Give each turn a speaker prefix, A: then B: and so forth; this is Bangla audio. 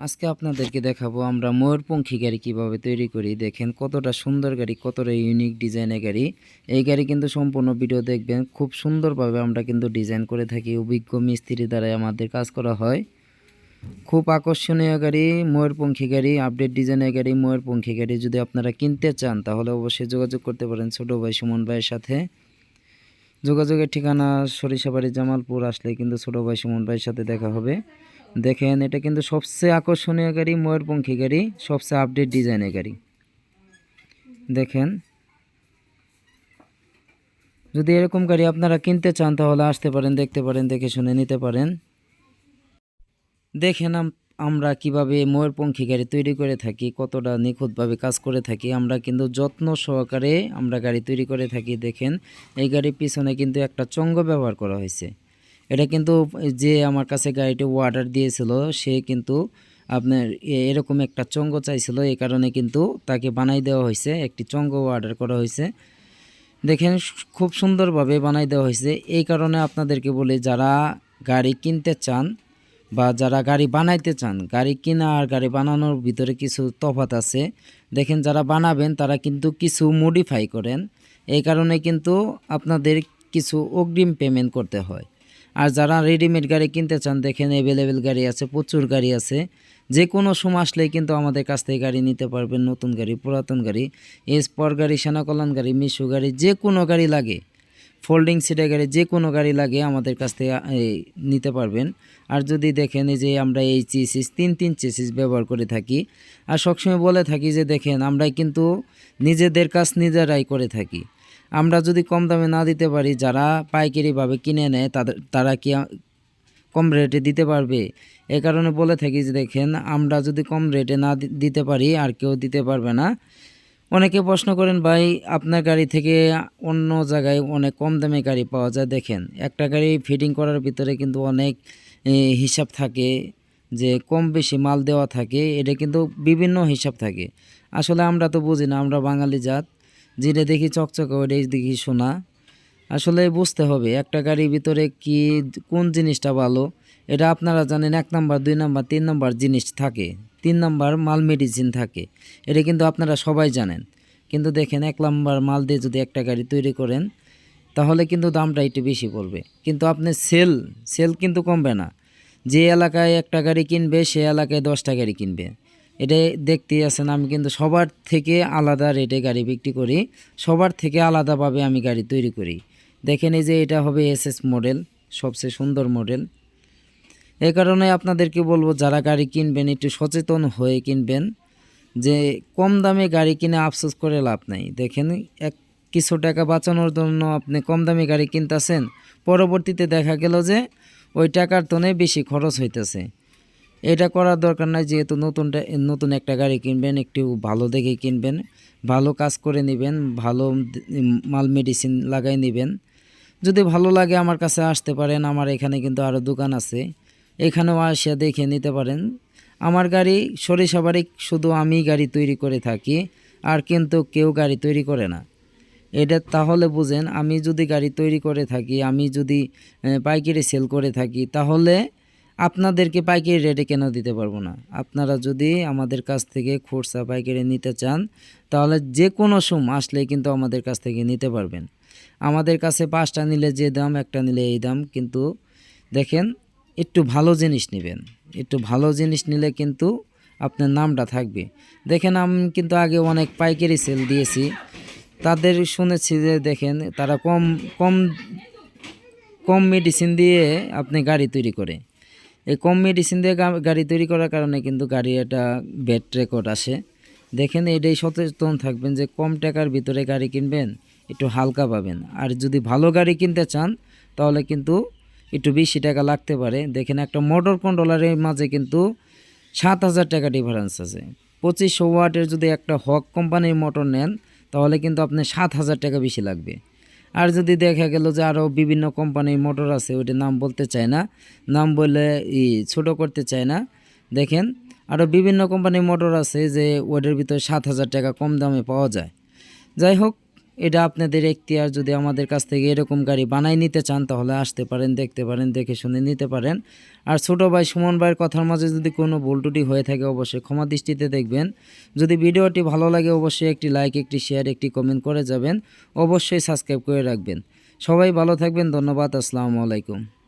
A: আজকে আপনাদেরকে দেখাবো আমরা ময়ূরপঙ্খী গাড়ি কিভাবে তৈরি করি। দেখেন কতটা সুন্দর গাড়ি, কতটা ইউনিক ডিজাইনের গাড়ি। এই গাড়ি কিন্তু সম্পূর্ণ ভিডিও দেখবেন। খুব সুন্দরভাবে আমরা কিন্তু ডিজাইন করে থাকি, অভিজ্ঞ মিস্ত্রি দ্বারাই আমাদের কাজ করা হয়। খুব আকর্ষণীয় গাড়ি ময়ূরপঙ্খী গাড়ি, আপডেট ডিজাইনের গাড়ি ময়ূরপঙ্খী গাড়ি। যদি আপনারা কিনতে চান তাহলে অবশ্যই যোগাযোগ করতে পারেন ছোটো ভাই সুমন ভাইয়ের সাথে। যোগাযোগের ঠিকানা সরিষাবাড়ি জামালপুর আসলে কিন্তু ছোটো ভাই সুমন ভাইয়ের সাথে দেখা হবে। দেখেন এটা কিন্তু সবচেয়ে আকর্ষণীয় গাড়ি ময়ূরপঙ্খী গাড়ি, সবচেয়ে আপডেট ডিজাইনের গাড়ি। দেখেন যদি এরকম গাড়ি আপনারা কিনতে চান তাহলে আসতে পারেন, দেখতে পারেন, দেখে শুনে নিতে পারেন। দেখেন আমরা কিভাবে ময়ূরপঙ্খী গাড়ি তৈরি করে থাকি, কতটা নিখুঁতভাবে কাজ করে থাকি। আমরা কিন্তু যত্ন সহকারে আমরা গাড়ি তৈরি করে থাকি। দেখেন এই গাড়ির পিছনে কিন্তু একটা চঙ্গ ব্যবহার করা হয়েছে। এটা কিন্তু যে আমার কাছে গাড়িটি অর্ডার দিয়েছিল সে কিন্তু আপনার এরকম একটা চঙ্গ চাইছিল, এই কারণে কিন্তু তাকে বানাই দেওয়া হয়েছে, একটি চঙ্গ অর্ডার করা হয়েছে। দেখেন খুব সুন্দরভাবে বানাই দেওয়া হয়েছে। এই কারণে আপনাদেরকে বলি, যারা গাড়ি কিনতে চান বা যারা গাড়ি বানাইতে চান, গাড়ি কিনা আর গাড়ি বানানোর ভিতরে কিছু তফাৎ আছে। দেখেন যারা বানাবেন তারা কিন্তু কিছু মডিফাই করেন, এই কারণে কিন্তু আপনাদের কিছু অগ্রিম পেমেন্ট করতে হয়। আর যারা রেডিমেড গাড়ি কিনতে চান, দেখেন অ্যাভেলেবেল গাড়ি আছে, প্রচুর গাড়ি আছে। যে কোনো সময় আসলেই কিন্তু আমাদের কাছ থেকে গাড়ি নিতে পারবেন। নতুন গাড়ি, পুরাতন গাড়ি, স্পর গাড়ি, সেনাকল্যাণ গাড়ি, মিশু গাড়ি, যে কোনো গাড়ি লাগে, ফোল্ডিং সিটের গাড়ি, যে কোনো গাড়ি লাগে আমাদের কাছ থেকে নিতে পারবেন। আর যদি দেখেন এই যে আমরা এই চেসিস তিন চেসিস ব্যবহার করে থাকি। আর সবসময় বলে থাকি যে দেখেন আমরাই কিন্তু নিজেদের কাজ নিজেরাই করে থাকি। আমরা যদি কম দামে না দিতে পারি, যারা পাইকারিভাবে কিনে নেয় তারা কি কম রেটে দিতে পারবে? এই কারণে বলে থাকি যে দেখেন আমরা যদি কম রেটে না দিতে পারি আর কেউ দিতে পারবে না। অনেকে প্রশ্ন করেন, ভাই আপনার গাড়ি থেকে অন্য জায়গায় অনেক কম দামে গাড়ি পাওয়া যায়। দেখেন একটা গাড়ি ফিটিং করার ভিতরে কিন্তু অনেক হিসাব থাকে, যে কম বেশি মাল দেওয়া থাকে, এটা কিন্তু বিভিন্ন হিসাব থাকে। আসলে আমরা তো বুঝি না, আমরা বাঙালি জাত, যেটা দেখি চকচকে ওইটাই দেখি সোনা। আসলে বুঝতে হবে একটা গাড়ির ভিতরে কি কোন জিনিসটা ভালো। এটা আপনারা জানেন 1 নাম্বার 2 নাম্বার 3 নাম্বার জিনিস থাকে, 3 নাম্বার মাল মেডিসিন থাকে, এটা কিন্তু আপনারা সবাই জানেন। কিন্তু দেখেন 1 নাম্বার মাল দিয়ে যদি একটা গাড়ি তৈরি করেন তাহলে কিন্তু দামটা একটু বেশি পড়বে, কিন্তু আপনি সেল কিন্তু কমবে না। যে এলাকায় একটা গাড়ি কিনবে সে এলাকায় 10টা গাড়ি কিনবে। এটা দেখতেই আছেন, আমি কিন্তু সবার থেকে আলাদা রেটে গাড়ি বিক্রি করি, সবার থেকে আলাদাভাবে আমি গাড়ি তৈরি করি। দেখেন এই যে এটা হবে এসএস মডেল, সবচেয়ে সুন্দর মডেল। এই কারণে আপনাদেরকে বলবো যারা গাড়ি কিনবেন একটু সচেতন হয়ে কিনবেন, যে কম দামে গাড়ি কিনে আফসোস করে লাভ নাই। দেখেন কিছু টাকা বাঁচানোর জন্য আপনি কম দামি গাড়ি কিনতেছেন, পরবর্তীতে দেখা গেল যে ওই টাকার তোনে বেশি খরচ হইতেছে। এটা করার দরকার নাই। যেহেতু নতুন একটা গাড়ি কিনবেন, একটু ভালো দেখে কিনবেন, ভালো কাজ করে নেবেন, ভালো মাল মেডিসিন লাগাই নেবেন। যদি ভালো লাগে আমার কাছে আসতে পারেন, আমার এখানে কিন্তু আরও দোকান আছে, এখানেও আসিয়া দেখে নিতে পারেন। আমার গাড়ি সরিষাবাড়ি শুধু আমি গাড়ি তৈরি করে থাকি, আর কিন্তু কেউ গাড়ি তৈরি করে না। এটা তাহলে বুঝেন, আমি যদি গাড়ি তৈরি করে থাকি, আমি যদি পাইকারি সেল করে থাকি, তাহলে আপনাদেরকে পাইকারি রেটে কেন দিতে পারবো না? আপনারা যদি আমাদের কাছ থেকে খুচরা পাইকারি নিতে চান তাহলে যে কোনো সময় আসলেই কিন্তু আমাদের কাছ থেকে নিতে পারবেন। আমাদের কাছে 5টা নিলে যে দাম, একটা নিলে এই দাম। কিন্তু দেখেন একটু ভালো জিনিস নেবেন, একটু ভালো জিনিস নিলে কিন্তু আপনার নামটা থাকবে। দেখেন আমি কিন্তু আগে অনেক পাইকারি সেল দিয়েছি, তাদের শুনেছি যে দেখেন তারা কম কম কম মেডিসিন দিয়ে আপনি গাড়ি তৈরি করে। এই কম মেডিসিন দিয়ে গাড়ি তৈরি করার কারণে কিন্তু গাড়ি একটা ব্যাড রেকর্ড আসে। দেখেন এটাই সচেতন থাকবেন যে কম টাকার ভিতরে গাড়ি কিনবেন, একটু হালকা পাবেন। আর যদি ভালো গাড়ি কিনতে চান তাহলে কিন্তু একটু বেশি টাকা লাগতে পারে। দেখেন একটা মোটর কন্ট্রোলারের মাঝে কিন্তু 7,000 টাকা ডিফারেন্স আছে। 2500 ওয়াটের যদি একটা হক কোম্পানির মোটর নেন তাহলে কিন্তু আপনার 7,000 টাকা বেশি লাগবে। আর যদি দেখা গেল যে আরও বিভিন্ন কোম্পানির মোটর আছে, ওইটার নাম বলতে চায় না, নাম বললে ছোটো করতে চায় না। দেখেন আরও বিভিন্ন কোম্পানির মোটর আছে যে ওইটার ভিতরে 7,000 টাকা কম দামে পাওয়া যায়। যাই হোক, এটা আপনাদের এখতিয়ার। যদি আমাদের কাছ থেকে এরকম গাড়ি বানাই নিতে চান তাহলে আসতে পারেন, দেখতে পারেন, দেখে শুনে নিতে পারেন। আর ছোটো ভাই সুমন ভাইয়ের কথার মাঝে যদি কোনো ভুল ত্রুটি হয়ে থাকে অবশ্যই ক্ষমা দৃষ্টিতে দেখবেন। যদি ভিডিওটি ভালো লাগে অবশ্যই একটি লাইক, একটি শেয়ার, একটি কমেন্ট করে যাবেন। অবশ্যই সাবস্ক্রাইব করে রাখবেন। সবাই ভালো থাকবেন। ধন্যবাদ। আসসালামু আলাইকুম।